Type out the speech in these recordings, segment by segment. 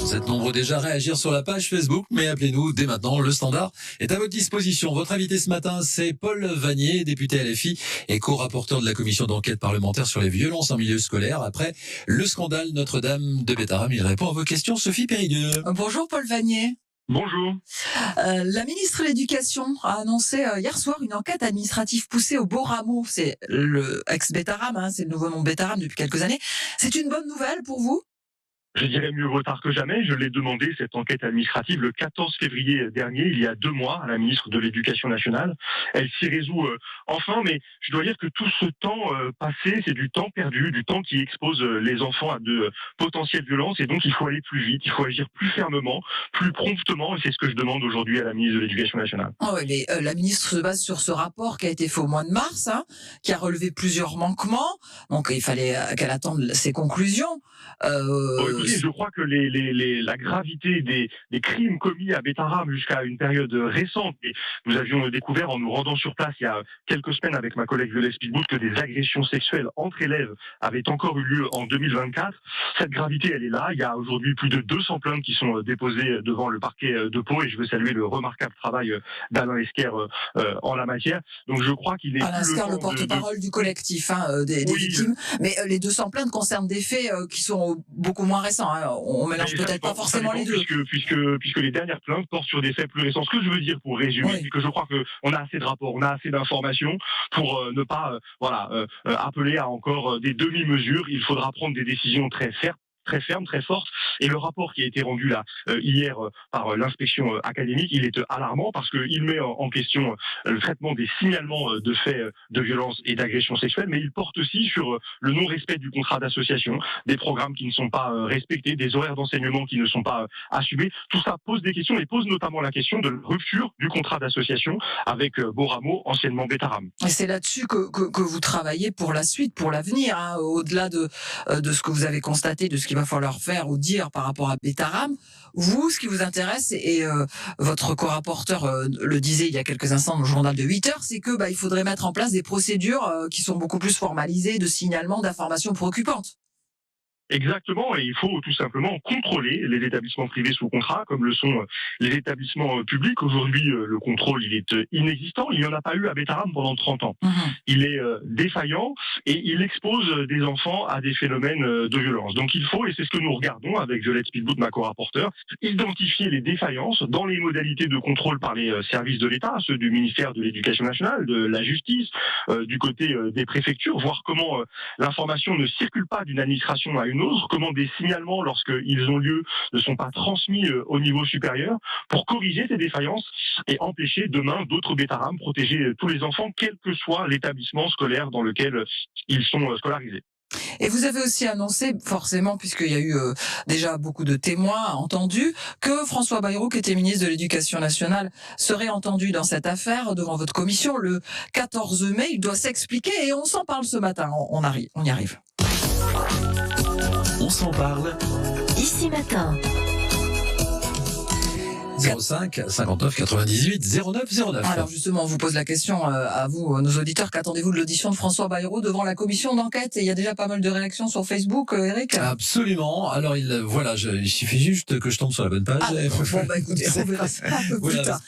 Vous êtes nombreux déjà à réagir sur la page Facebook, mais appelez-nous dès maintenant. Le standard est à votre disposition. Votre invité ce matin, c'est Paul Vannier, député LFI et co-rapporteur de la commission d'enquête parlementaire sur les violences en milieu scolaire. Après le scandale Notre-Dame de Bétarame, il répond à vos questions. Sophie Péridieu. Bonjour Paul Vannier. Bonjour. La ministre de l'Éducation a annoncé hier soir une enquête administrative poussée au Beau-Ramo. C'est le ex-Bétarame, c'est le nouveau nom de Bétarame depuis quelques années. C'est une bonne nouvelle pour vous ? Je dirais mieux vaut tard que jamais. Je l'ai demandé, cette enquête administrative, le 14 février dernier, il y a 2 mois, à la ministre de l'Éducation nationale. Elle s'y résout enfin, mais je dois dire que tout ce temps passé, c'est du temps perdu, du temps qui expose les enfants à de potentielles violences, et donc il faut aller plus vite, il faut agir plus fermement, plus promptement, et c'est ce que je demande aujourd'hui à la ministre de l'Éducation nationale. Oh oui, mais la ministre se base sur ce rapport qui a été fait au mois de mars, qui a relevé plusieurs manquements, donc il fallait qu'elle attende ses conclusions. Écoutez, je crois que la gravité des crimes commis à Bétarame jusqu'à une période récente, et nous avions découvert en nous rendant sur place il y a quelques semaines avec ma collègue Violette Spielbout que des agressions sexuelles entre élèves avaient encore eu lieu en 2024. Cette gravité, elle est là. Il y a aujourd'hui plus de 200 plaintes qui sont déposées devant le parquet de Pau, et je veux saluer le remarquable travail d'Alain Esquer en la matière. Donc je crois qu'il est Alain Esquer, le porte-parole du collectif des victimes, mais les 200 plaintes concernent des faits qui sont beaucoup moins récents. On mélange peut-être pas forcément les deux. Puisque les dernières plaintes portent sur des faits plus récents. Ce que je veux dire, pour résumer, c'est que je crois qu'on a assez de rapports, on a assez d'informations pour ne pas appeler à encore des demi-mesures. Il faudra prendre des décisions très ferme, très forte. Et le rapport qui a été rendu là hier par l'inspection académique, il est alarmant parce qu'il met en question le traitement des signalements de faits de violence et d'agression sexuelle, mais il porte aussi sur le non-respect du contrat d'association, des programmes qui ne sont pas respectés, des horaires d'enseignement qui ne sont pas assumés. Tout ça pose des questions, et pose notamment la question de la rupture du contrat d'association avec Beau-Ramo, anciennement Bétarame. Et c'est là-dessus que vous travaillez pour la suite, pour l'avenir, au-delà de ce que vous avez constaté, de ce qu'il va falloir faire ou dire par rapport à Bétarame. Vous, ce qui vous intéresse, et votre co-rapporteur le disait il y a quelques instants dans le journal de 8 heures, c'est que il faudrait mettre en place des procédures qui sont beaucoup plus formalisées de signalement d'informations préoccupantes. Exactement, et il faut tout simplement contrôler les établissements privés sous contrat, comme le sont les établissements publics. Aujourd'hui, le contrôle, il est inexistant. Il n'y en a pas eu à Bétarame pendant 30 ans. Il est défaillant, et il expose des enfants à des phénomènes de violence. Donc il faut, et c'est ce que nous regardons avec Violette Spielbout, ma co-rapporteure, identifier les défaillances dans les modalités de contrôle par les services de l'État, ceux du ministère de l'Éducation nationale, de la Justice, du côté des préfectures, voir comment l'information ne circule pas d'une administration à une autre, comment des signalements, lorsqu'ils ont lieu, ne sont pas transmis au niveau supérieur, pour corriger ces défaillances et empêcher demain d'autres Bétarames, protéger tous les enfants, quel que soit l'établissement scolaire dans lequel ils sont scolarisés. Et vous avez aussi annoncé, forcément, puisqu'il y a eu déjà beaucoup de témoins entendus, que François Bayrou, qui était ministre de l'Éducation nationale, serait entendu dans cette affaire devant votre commission le 14 mai. Il doit s'expliquer, et on s'en parle ce matin. On y arrive. On s'en parle. Ici Matin. 05 59 98 09 09. Alors justement, on vous pose la question à vous, nos auditeurs. Qu'attendez-vous de l'audition de François Bayrou devant la commission d'enquête ? Et il y a déjà pas mal de réactions sur Facebook, Eric. Absolument. Alors il suffit juste que je tombe sur la bonne page. Écoutez, on verra ça un peu plus tard.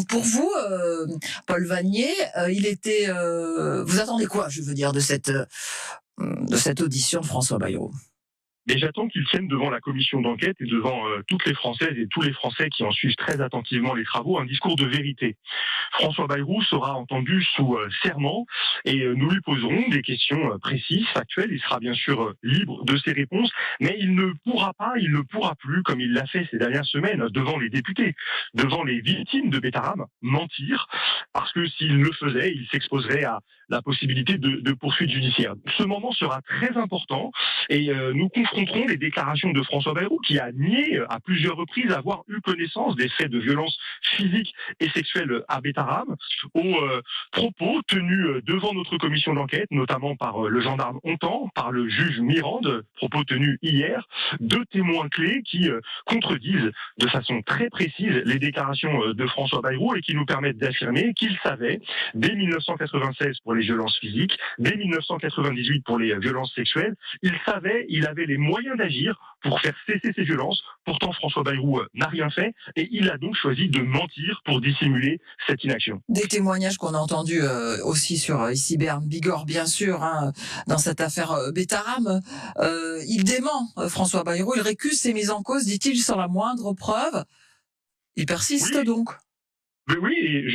Pour vous, Paul Vannier, vous attendez quoi, je veux dire, de cette audition de François Bayrou ? Mais j'attends qu'ils tiennent devant la commission d'enquête et devant toutes les Françaises et tous les Français qui en suivent très attentivement les travaux, un discours de vérité. François Bayrou sera entendu sous serment, et nous lui poserons des questions précises, factuelles. Il sera bien sûr libre de ses réponses, mais il ne pourra plus, comme il l'a fait ces dernières semaines, devant les députés, devant les victimes de Bétarame, mentir, parce que s'il le faisait, il s'exposerait à la possibilité de poursuites judiciaires. Ce moment sera très important, et nous confronterons les déclarations de François Bayrou, qui a nié à plusieurs reprises avoir eu connaissance des faits de violence physique et sexuelle à Bétarame, aux propos tenus devant notre commission d'enquête, notamment par le gendarme Hontan, par le juge Mirande, propos tenus hier, 2 témoins clés qui contredisent de façon très précise les déclarations de François Bayrou, et qui nous permettent d'affirmer qu'il savait, dès 1996 pour les violences physiques, dès 1998 pour les violences sexuelles, il avait les moyens d'agir pour faire cesser ces violences. Pourtant, François Bayrou n'a rien fait et il a donc choisi de mentir pour dissimuler cette inaction. Des témoignages qu'on a entendus aussi sur ici Berne Bigorre, bien sûr, hein, dans cette affaire Betaram. Il dément François Bayrou, il récuse ses mises en cause, dit-il, sans la moindre preuve. Il persiste donc. Mais oui, et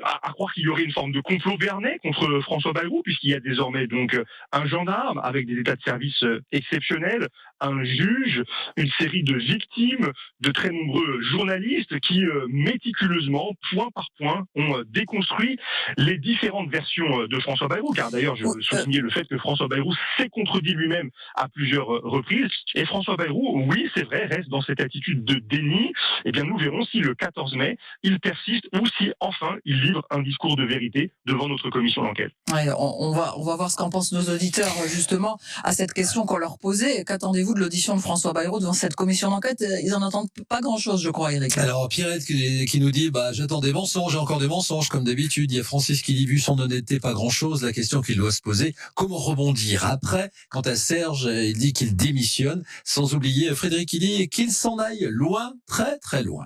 à croire qu'il y aurait une forme de complot bernet contre François Bayrou, puisqu'il y a désormais donc un gendarme avec des états de service exceptionnels, un juge, une série de victimes, de très nombreux journalistes qui méticuleusement, point par point, ont déconstruit les différentes versions de François Bayrou. Car d'ailleurs, je veux souligner le fait que François Bayrou s'est contredit lui-même à plusieurs reprises. Et François Bayrou, oui, c'est vrai, reste dans cette attitude de déni. Eh bien, nous verrons si le 14 mai, il persiste ou si enfin il livre un discours de vérité devant notre commission d'enquête. Ouais, on va voir ce qu'en pensent nos auditeurs justement à cette question qu'on leur posait. Qu'attendez-vous de l'audition de François Bayrou devant cette commission d'enquête? Ils en attendent pas grand-chose, je crois, Eric. Alors Pierrette qui nous dit j'attends des mensonges, encore des mensonges comme d'habitude. Il y a Francis qui dit vu son honnêteté pas grand-chose. La question qu'il doit se poser, comment rebondir après? Quant à Serge, il dit qu'il démissionne. Sans oublier Frédéric qui dit qu'il s'en aille loin, très très loin.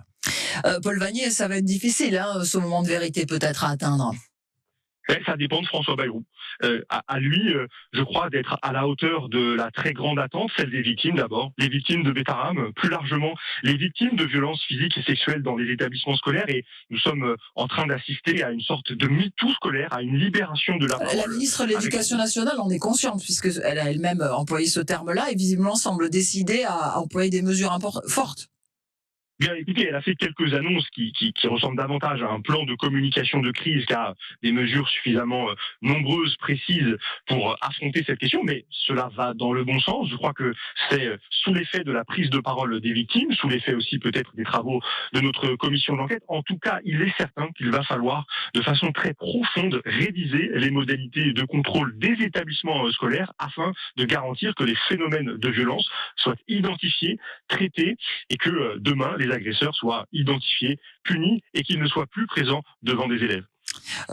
Paul Vannier, ça va être difficile, hein, ce moment de vérité peut-être à atteindre. Ça dépend de François Bayrou. À lui, je crois, d'être à la hauteur de la très grande attente, celle des victimes d'abord, les victimes de Betaram, plus largement les victimes de violences physiques et sexuelles dans les établissements scolaires. Et nous sommes en train d'assister à une sorte de MeToo scolaire, à une libération de la parole. La ministre de l'Éducation nationale en est consciente, puisqu'elle a elle-même employé ce terme-là et visiblement semble décidée à employer des mesures fortes. Bien, écoutez, elle a fait quelques annonces qui ressemblent davantage à un plan de communication de crise qu'à des mesures suffisamment nombreuses, précises pour affronter cette question, mais cela va dans le bon sens. Je crois que c'est sous l'effet de la prise de parole des victimes, sous l'effet aussi peut-être des travaux de notre commission d'enquête. En tout cas, il est certain qu'il va falloir de façon très profonde réviser les modalités de contrôle des établissements scolaires afin de garantir que les phénomènes de violence soient identifiés, traités et que demain, les agresseurs soient identifiés, punis et qu'ils ne soient plus présents devant des élèves.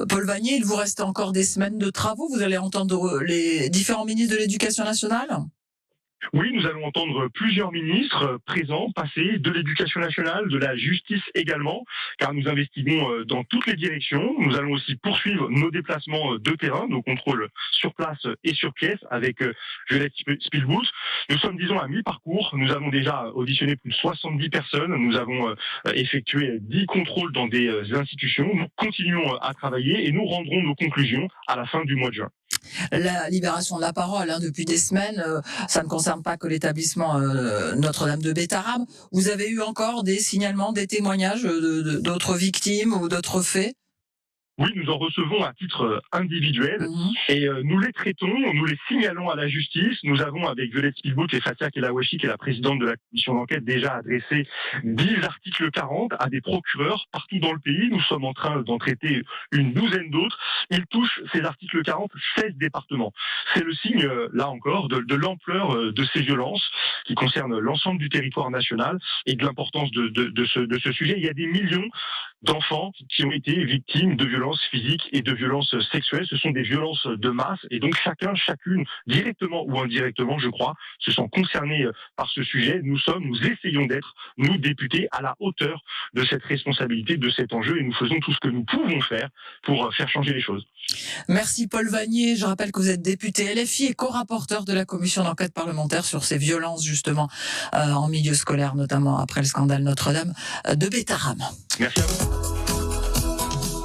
Paul Vannier, il vous reste encore des semaines de travaux. Vous allez entendre les différents ministres de l'Éducation nationale? Oui, nous allons entendre plusieurs ministres présents, passés, de l'Éducation nationale, de la justice également, car nous investiguons dans toutes les directions. Nous allons aussi poursuivre nos déplacements de terrain, nos contrôles sur place et sur pièce avec Violette Spielbout. Nous sommes, disons, à mi-parcours. Nous avons déjà auditionné plus de 70 personnes. Nous avons effectué 10 contrôles dans des institutions. Nous continuons à travailler et nous rendrons nos conclusions à la fin du mois de juin. La libération de la parole, hein, depuis des semaines, ça ne concerne pas que l'établissement Notre-Dame de Betaram. Vous avez eu encore des signalements, des témoignages d'autres victimes ou d'autres faits? Oui, nous en recevons à titre individuel et nous les traitons, nous les signalons à la justice. Nous avons, avec Violette Spielbout et Fatia Kelawachi, qui est la présidente de la commission d'enquête, déjà adressé 10 articles 40 à des procureurs partout dans le pays. Nous sommes en train d'en traiter une douzaine d'autres. Ils touchent, ces articles 40, 16 départements. C'est le signe, là encore, de l'ampleur de ces violences qui concernent l'ensemble du territoire national et de l'importance de ce sujet. Il y a des millions d'enfants qui ont été victimes de violences physiques et de violences sexuelles. Ce sont des violences de masse et donc chacune, directement ou indirectement, je crois, se sent concernés par ce sujet. Nous essayons d'être, nous, députés, à la hauteur de cette responsabilité, de cet enjeu et nous faisons tout ce que nous pouvons faire pour faire changer les choses. Merci Paul Vannier. Je rappelle que vous êtes député LFI et co-rapporteur de la commission d'enquête parlementaire sur ces violences justement en milieu scolaire, notamment après le scandale Notre-Dame de Betaram. Merci à vous.